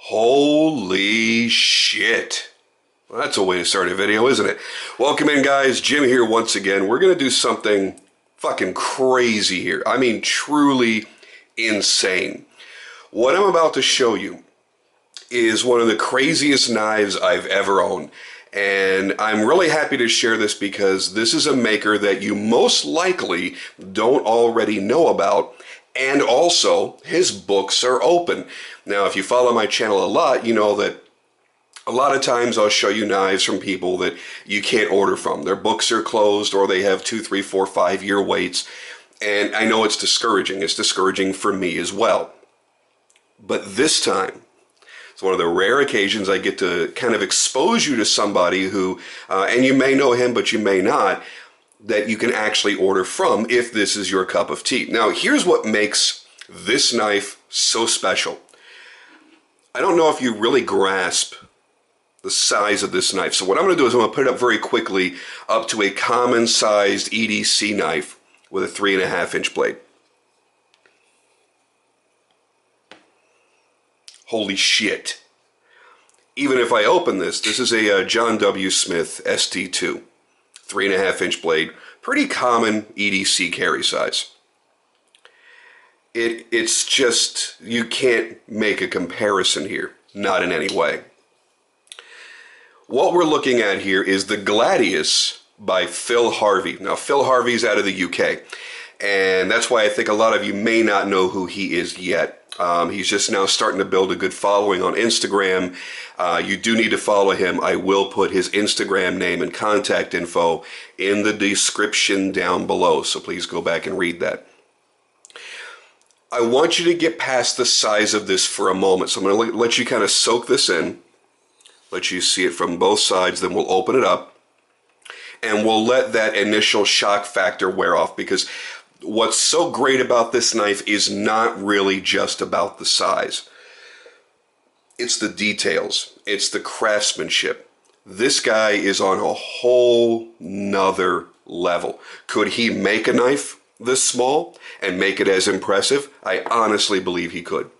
Holy shit. Well, that's a way to start a video, isn't it? Welcome in, guys. Jim here once again. We're going to do something fucking crazy here. I mean, truly insane. What I'm about to show you is one of the craziest knives I've ever owned. And I'm really happy to share this because this is a maker that you most likely don't already know about. And also, his books are open. Now, if you follow my channel a lot, you know that a lot of times I'll show you knives from people that you can't order from. Their books are closed or they have 2, 3, 4, 5-year waits. And I know it's discouraging. It's discouraging for me as well. But this time, it's one of the rare occasions I get to kind of expose you to somebody who, and you may know him, but you may not, that you can actually order from if this is your cup of tea. Now, here's what makes this knife so special. I don't know if you really grasp the size of this knife. So what I'm going to do is I'm going to put it up very quickly up to a common-sized EDC knife with a 3.5-inch blade. Holy shit. Even if I open this, this is a John W. Smith ST2. 3.5-inch blade, pretty common EDC carry size. It's just, you can't make a comparison here, not in any way. What we're looking at here is the Gladius by Phil Harvey. Now, Phil Harvey's out of the UK, and that's why I think a lot of you may not know who he is yet. He's just now starting to build a good following on Instagram. You do need to follow him. I will put his Instagram name and contact info in the description down below, so please go back and read that. I want you to get past the size of this for a moment, so I'm going to let you kind of soak this in, let you see it from both sides, then we'll open it up, and we'll let that initial shock factor wear off, because what's so great about this knife is not really just about the size. It's the details. It's the craftsmanship. This guy is on a whole nother level. Could he make a knife this small and make it as impressive? I honestly believe he could.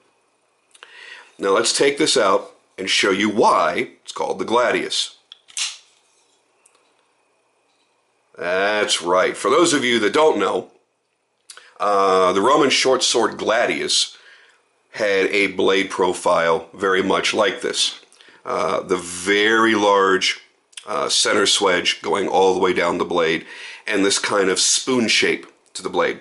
Now let's take this out and show you why it's called the Gladius. That's right. For those of you that don't know, the Roman short sword Gladius had a blade profile very much like this. The very large center swedge going all the way down the blade, and this kind of spoon shape to the blade.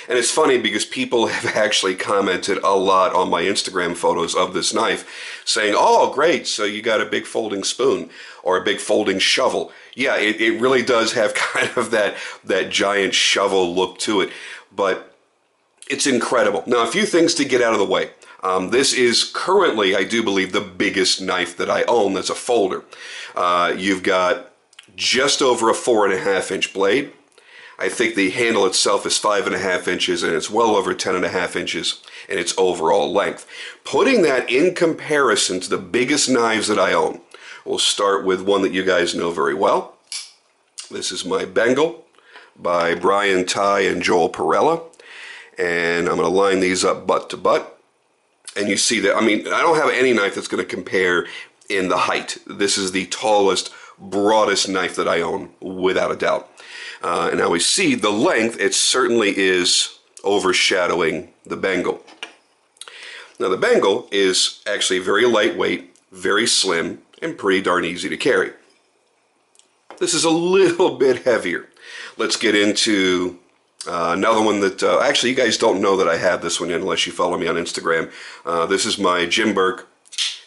And it's funny because people have actually commented a lot on my Instagram photos of this knife saying, oh, great, so you got a big folding spoon or a big folding shovel. Yeah, it really does have kind of that giant shovel look to it, but it's incredible. Now, a few things to get out of the way. This is currently, I do believe, the biggest knife that I own that's a folder. You've got just over a 4.5-inch blade. I think the handle itself is 5.5 inches, and it's well over 10.5 inches in its overall length. Putting that in comparison to the biggest knives that I own, we'll start with one that you guys know very well. This is my Bengal by Brian Ty and Joel Perella. And I'm going to line these up butt to butt. And you see that, I mean, I don't have any knife that's going to compare in the height. This is the tallest, broadest knife that I own, without a doubt. And now we see the length, it certainly is overshadowing the Bengal. Now the Bengal is actually very lightweight, very slim, and pretty darn easy to carry. This is a little bit heavier. Let's get into another one that, actually you guys don't know that I have this one in unless you follow me on Instagram. This is my Jim Burke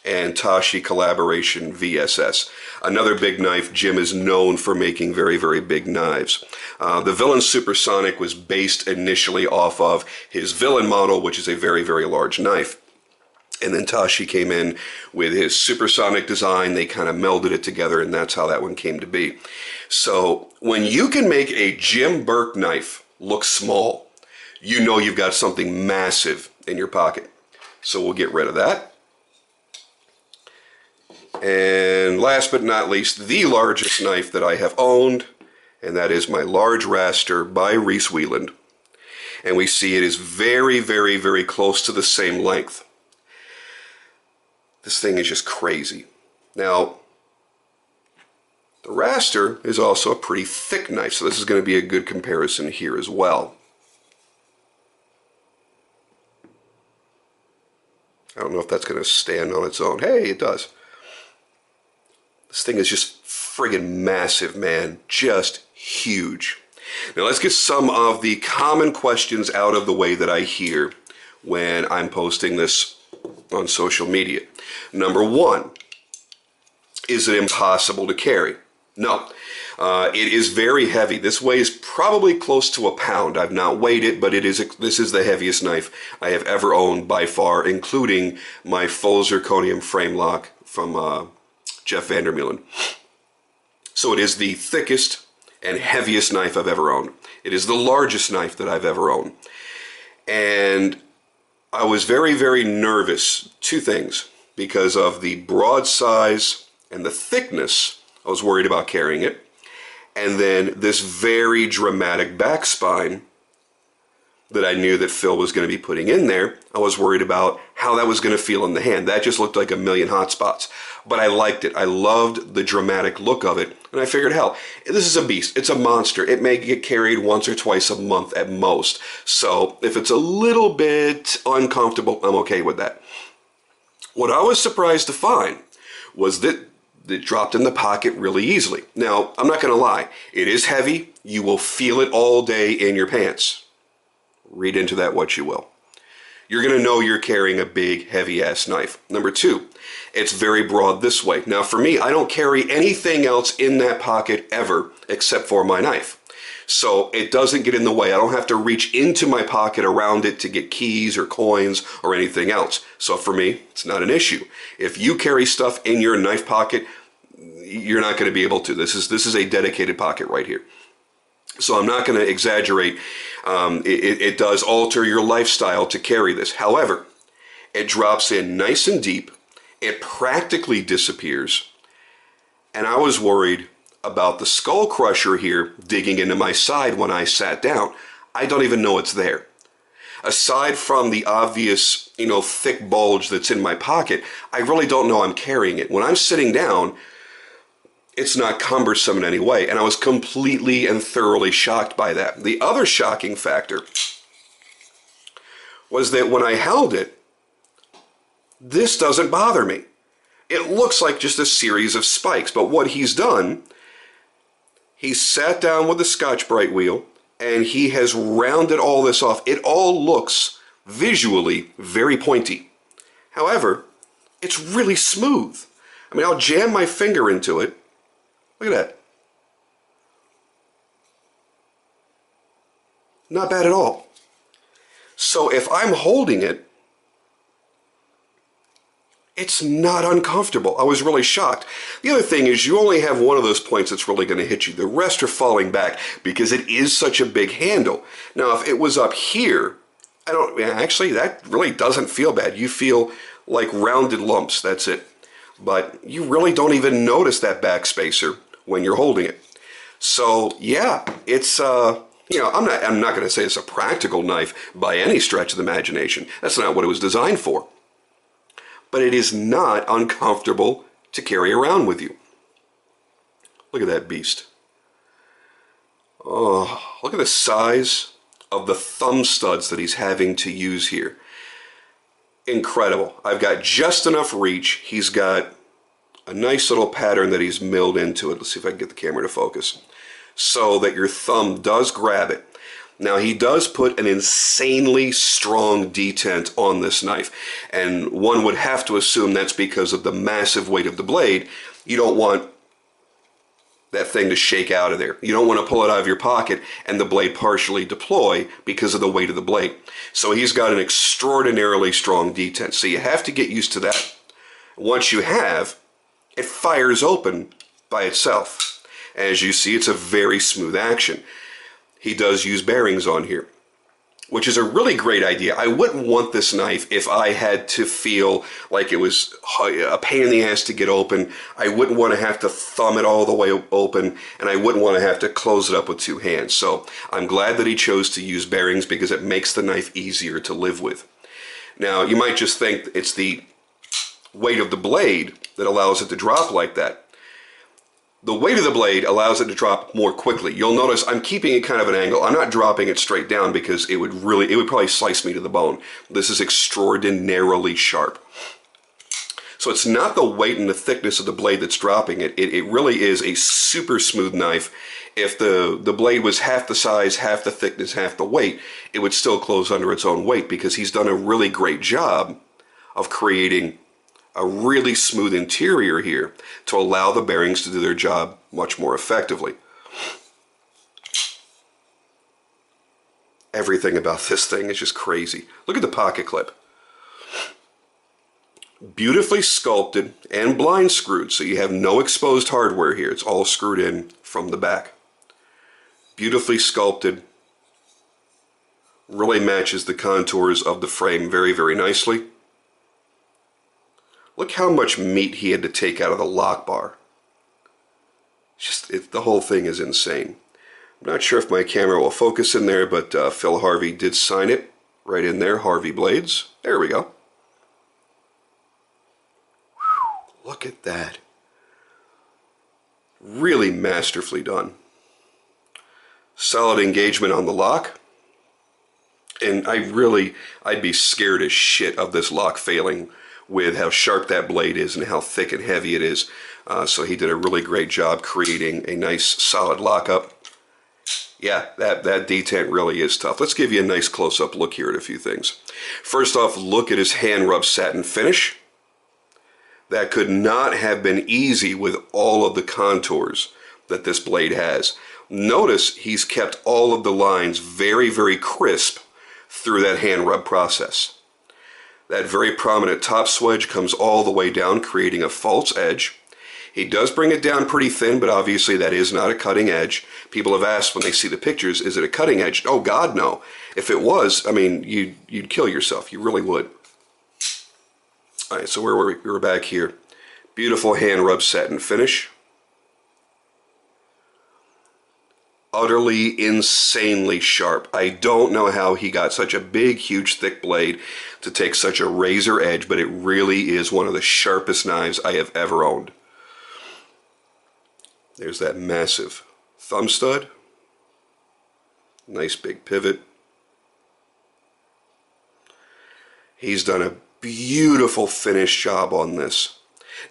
and Tashi collaboration VSS. Another big knife. Jim is known for making very, very big knives. The Villain Supersonic was based initially off of his Villain model, which is a very, very large knife. And then Tashi came in with his supersonic design. They kind of melded it together, and that's how that one came to be. So when you can make a Jim Burke knife look small, you know you've got something massive in your pocket. So we'll get rid of that. And last but not least, the largest knife that I have owned, and that is my Large Raster by Reese Wheeland. And we see it is very, very, very close to the same length. This thing is just crazy. Now, the Raster is also a pretty thick knife, so this is going to be a good comparison here as well. I don't know if that's going to stand on its own. Hey, it does. This thing is just friggin' massive, man. Just huge. Now let's get some of the common questions out of the way that I hear when I'm posting this on social media. Number one, is it impossible to carry? No. It is very heavy. This weighs probably close to a pound. I've not weighed it, but this is the heaviest knife I have ever owned by far, including my full zirconium frame lock from Jeff Vandermeulen. So it is the thickest and heaviest knife I've ever owned. It is the largest knife that I've ever owned. And I was very, very nervous. Two things. Because of the broad size and the thickness, I was worried about carrying it. And then this very dramatic back spine that I knew that Phil was going to be putting in there, I was worried about how that was going to feel in the hand. That just looked like a million hot spots. But I liked it. I loved the dramatic look of it. And I figured, hell, this is a beast. It's a monster. It may get carried once or twice a month at most. So if it's a little bit uncomfortable, I'm okay with that. What I was surprised to find was that it dropped in the pocket really easily. Now, I'm not going to lie. It is heavy. You will feel it all day in your pants. Read into that what you will. You're going to know you're carrying a big, heavy-ass knife. Number two, it's very broad this way. Now, for me, I don't carry anything else in that pocket ever except for my knife. So it doesn't get in the way. I don't have to reach into my pocket around it to get keys or coins or anything else. So for me, it's not an issue. If you carry stuff in your knife pocket, you're not going to be able to. This is a dedicated pocket right here. So I'm not going to exaggerate. It does alter your lifestyle to carry this. However, it drops in nice and deep. It practically disappears. And I was worried about the skull crusher here digging into my side when I sat down. I don't even know it's there. Aside from the obvious, thick bulge that's in my pocket, I really don't know I'm carrying it. When I'm sitting down, it's not cumbersome in any way, and I was completely and thoroughly shocked by that. The other shocking factor was that when I held it, this doesn't bother me. It looks like just a series of spikes, but what he's done, he sat down with the Scotch-Brite wheel, and he has rounded all this off. It all looks visually very pointy. However, it's really smooth. I mean, I'll jam my finger into it. Look at that. Not bad at all. So if I'm holding it, it's not uncomfortable. I was really shocked. The other thing is you only have one of those points that's really going to hit you. The rest are falling back because it is such a big handle. Now, if it was up here, actually, that really doesn't feel bad. You feel like rounded lumps, that's it. But you really don't even notice that back spacer when you're holding it. So, yeah, it's, I'm not going to say it's a practical knife by any stretch of the imagination. That's not what it was designed for. But it is not uncomfortable to carry around with you. Look at that beast. Oh, look at the size of the thumb studs that he's having to use here. Incredible. I've got just enough reach. He's got a nice little pattern that he's milled into it. Let's see if I can get the camera to focus. So that your thumb does grab it. Now, he does put an insanely strong detent on this knife, and one would have to assume that's because of the massive weight of the blade. You don't want that thing to shake out of there. You don't want to pull it out of your pocket and the blade partially deploy because of the weight of the blade. So he's got an extraordinarily strong detent, so you have to get used to that. Once you have, it fires open by itself. As you see, it's a very smooth action. He does use bearings on here, which is a really great idea. I wouldn't want this knife if I had to feel like it was a pain in the ass to get open. I wouldn't want to have to thumb it all the way open, and I wouldn't want to have to close it up with two hands. So I'm glad that he chose to use bearings because it makes the knife easier to live with. Now, you might just think it's the weight of the blade that allows it to drop like that. The weight of the blade allows it to drop more quickly. You'll notice I'm keeping it kind of an angle. I'm not dropping it straight down because it would probably slice me to the bone. This is extraordinarily sharp. So it's not the weight and the thickness of the blade that's dropping it. It really is a super smooth knife. If the blade was half the size, half the thickness, half the weight, it would still close under its own weight because he's done a really great job of creating a really smooth interior here to allow the bearings to do their job much more effectively. Everything about this thing is just crazy. Look at the pocket clip. Beautifully sculpted and blind screwed, so you have no exposed hardware here. It's all screwed in from the back. Beautifully sculpted. Really matches the contours of the frame very, very nicely. Look how much meat he had to take out of the lock bar. The whole thing is insane. I'm not sure if my camera will focus in there, but Phil Harvey did sign it right in there, Harvey Blades. There we go. Whew, look at that. Really masterfully done. Solid engagement on the lock. And I'd be scared as shit of this lock failing with how sharp that blade is and how thick and heavy it is. So he did a really great job creating a nice solid lockup. Yeah, that detent really is tough. Let's give you a nice close-up look here at a few things. First off, look at his hand-rub satin finish. That could not have been easy with all of the contours that this blade has. Notice he's kept all of the lines very, very crisp through that hand-rub process. That very prominent top swedge comes all the way down, creating a false edge. He does bring it down pretty thin, but obviously that is not a cutting edge. People have asked when they see the pictures, is it a cutting edge? Oh, God, no. If it was, I mean, you'd kill yourself. You really would. All right, so where were we? We were back here. Beautiful hand-rub satin finish. Utterly, insanely sharp. I don't know how he got such a big, huge, thick blade to take such a razor edge, but it really is one of the sharpest knives I have ever owned. There's that massive thumb stud. Nice big pivot. He's done a beautiful finish job on this.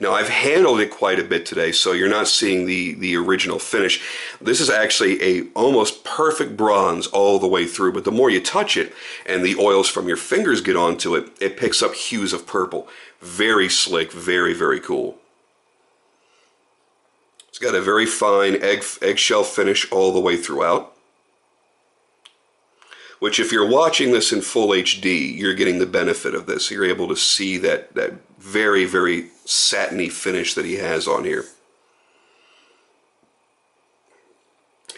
Now, I've handled it quite a bit today, so you're not seeing the original finish. This is actually a almost perfect bronze all the way through, but the more you touch it and the oils from your fingers get onto it, it picks up hues of purple. Very slick, very, very cool. It's got a very fine eggshell finish all the way throughout, which if you're watching this in full HD, you're getting the benefit of this. You're able to see that very, very satiny finish that he has on here.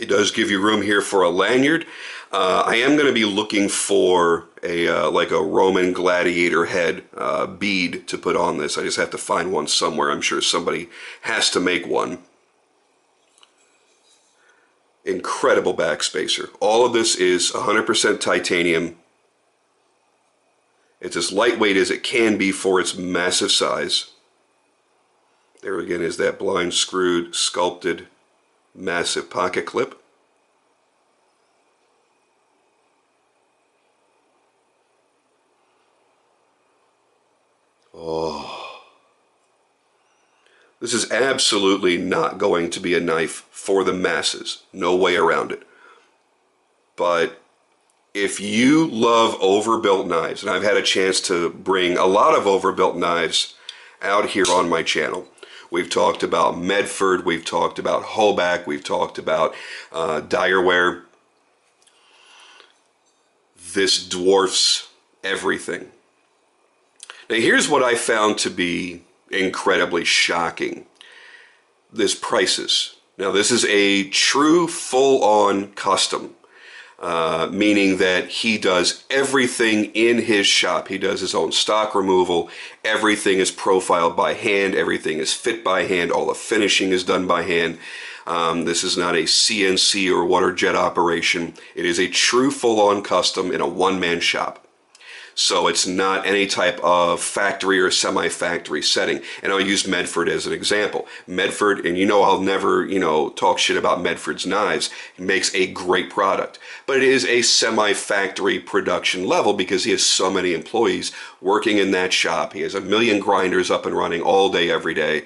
It does give you room here for a lanyard. I am going to be looking for like a Roman gladiator head bead to put on this. I just have to find one somewhere. I'm sure somebody has to make one. Incredible backspacer. All of this is 100% titanium. It's as lightweight as it can be for its massive size. There again is that blind screwed, sculpted, massive pocket clip. Oh. This is absolutely not going to be a knife for the masses. No way around it. But if you love overbuilt knives, and I've had a chance to bring a lot of overbuilt knives out here on my channel. We've talked about Medford, we've talked about Hoback, we've talked about Direware. This dwarfs everything. Now here's what I found to be incredibly shocking. This prices. Now this is a true full-on custom. Meaning that he does everything in his shop. He does his own stock removal. Everything is profiled by hand. Everything is fit by hand. All the finishing is done by hand. This is not a CNC or water jet operation. It is a true full-on custom in a one-man shop. So it's not any type of factory or semi-factory setting. And I'll use Medford as an example. Medford, and you know I'll never, talk shit about Medford's knives. He makes a great product. But it is a semi-factory production level because he has so many employees working in that shop. He has 1 million grinders up and running all day, every day.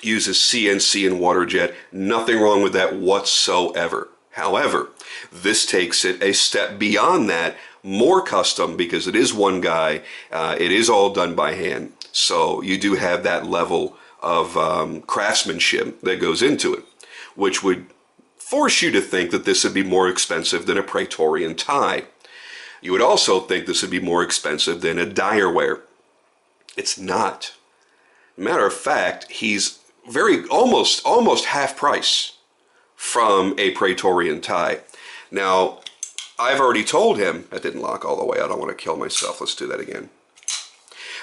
Uses CNC and water jet. Nothing wrong with that whatsoever. However, this takes it a step beyond that, more custom, because it is one guy. It is all done by hand. So you do have that level of craftsmanship that goes into it, which would force you to think that this would be more expensive than a Praetorian tie. You would also think this would be more expensive than a Direware. It's not. Matter of fact, he's almost half price from a Praetorian tie. Now, I've already told him, that didn't lock all the way. I don't want to kill myself. Let's do that again.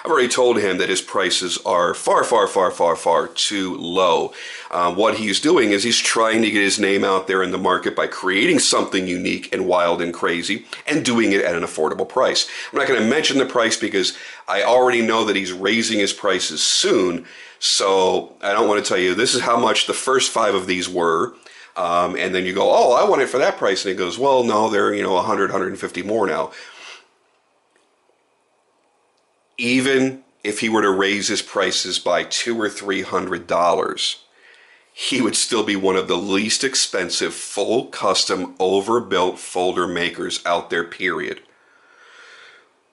I've already told him that his prices are far, far, far, far, far too low. What he's doing is he's trying to get his name out there in the market by creating something unique and wild and crazy and doing it at an affordable price. I'm not going to mention the price because I already know that he's raising his prices soon. So I don't want to tell you this is how much the first 5 of these were. And then you go, oh, I want it for that price. And he goes, well, no, they're, 100, 150 more now. Even if he were to raise his prices by $200 or $300, he would still be one of the least expensive full custom overbuilt folder makers out there, period.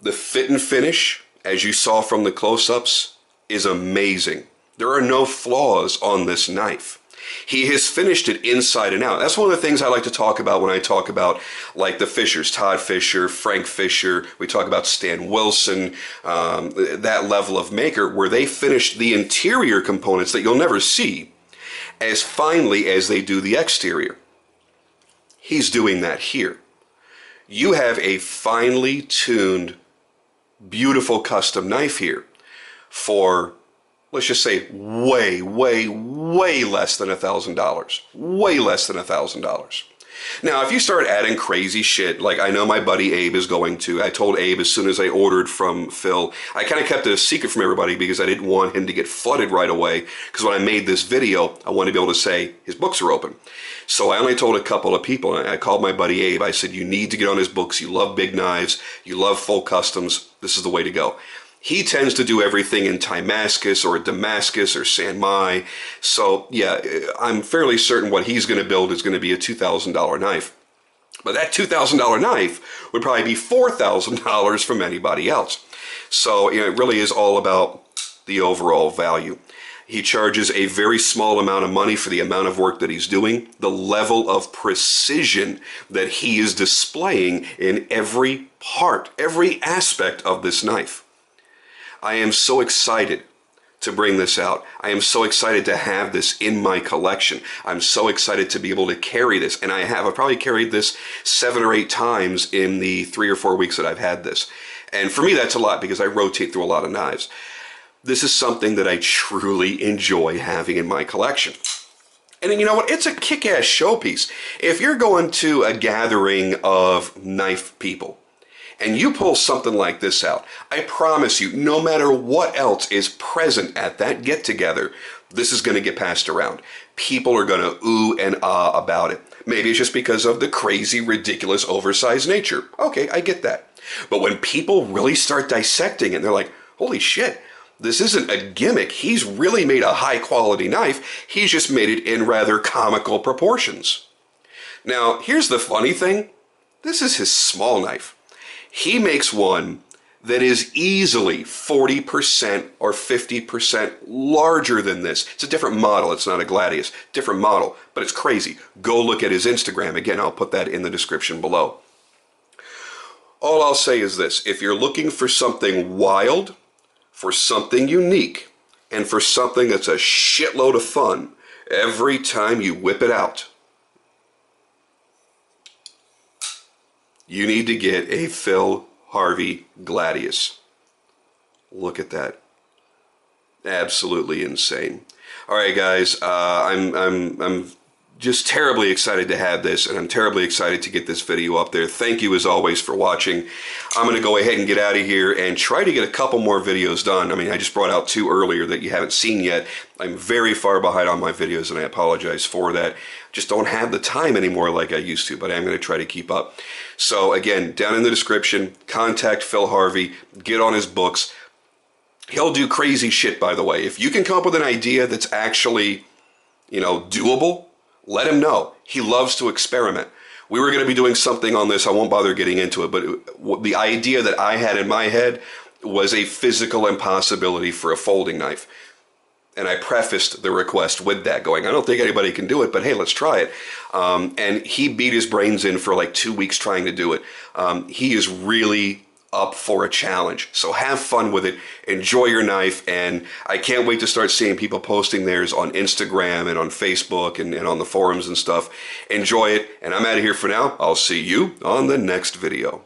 The fit and finish, as you saw from the close-ups, is amazing. There are no flaws on this knife. He has finished it inside and out. That's one of the things I like to talk about when I talk about like the Fishers, Todd Fisher, Frank Fisher. We talk about Stan Wilson, that level of maker where they finish the interior components that you'll never see as finely as they do the exterior. He's doing that here. You have a finely tuned, beautiful custom knife here for, let's just say, way, way, way less than $1,000. Way less than $1,000. Now, if you start adding crazy shit, like I know my buddy Abe is going to, I told Abe as soon as I ordered from Phil, I kind of kept it a secret from everybody because I didn't want him to get flooded right away, because when I made this video, I wanted to be able to say his books are open. So I only told a couple of people, and I called my buddy Abe. I said, you need to get on his books. You love big knives. You love full customs. This is the way to go. He tends to do everything in Timascus or Damascus or San Mai. So, yeah, I'm fairly certain what he's going to build is going to be a $2,000 knife. But that $2,000 knife would probably be $4,000 from anybody else. So, it really is all about the overall value. He charges a very small amount of money for the amount of work that he's doing, the level of precision that he is displaying in every part, every aspect of this knife. I am so excited to bring this out. I am so excited to have this in my collection. I'm so excited to be able to carry this. And I've probably carried this 7 or 8 times in the 3 or 4 weeks that I've had this. And for me, that's a lot because I rotate through a lot of knives. This is something that I truly enjoy having in my collection. And you know what? It's a kick-ass showpiece. If you're going to a gathering of knife people, and you pull something like this out, I promise you, no matter what else is present at that get-together, this is going to get passed around. People are going to ooh and ah about it. Maybe it's just because of the crazy, ridiculous, oversized nature. Okay, I get that. But when people really start dissecting it, they're like, holy shit, this isn't a gimmick. He's really made a high-quality knife. He's just made it in rather comical proportions. Now, here's the funny thing. This is his small knife. He makes one that is easily 40% or 50% larger than this. It's a different model. It's not a Gladius. Different model, but it's crazy. Go look at his Instagram. Again, I'll put that in the description below. All I'll say is this. If you're looking for something wild, for something unique, and for something that's a shitload of fun every time you whip it out, you need to get a Phil Harvey Gladius. Look at that. Absolutely insane. All right, guys, I'm just terribly excited to have this, and I'm terribly excited to get this video up there. Thank you as always for watching. I'm going to go ahead and get out of here and try to get a couple more videos done. I mean, I just brought out 2 earlier that you haven't seen yet. I'm very far behind on my videos, and I apologize for that. Just don't have the time anymore like I used to, but I'm going to try to keep up. So again, down in the description, contact Phil Harvey, get on his books. He'll do crazy shit, by the way. If you can come up with an idea that's actually, you know, doable, let him know. He loves to experiment. We were going to be doing something on this. I won't bother getting into it, but the idea that I had in my head was a physical impossibility for a folding knife. And I prefaced the request with that, going, I don't think anybody can do it, but hey, let's try it. And he beat his brains in for like 2 weeks trying to do it. He is really up for a challenge. So have fun with it. Enjoy your knife. And I can't wait to start seeing people posting theirs on Instagram and on Facebook and on the forums and stuff. Enjoy it. And I'm out of here for now. I'll see you on the next video.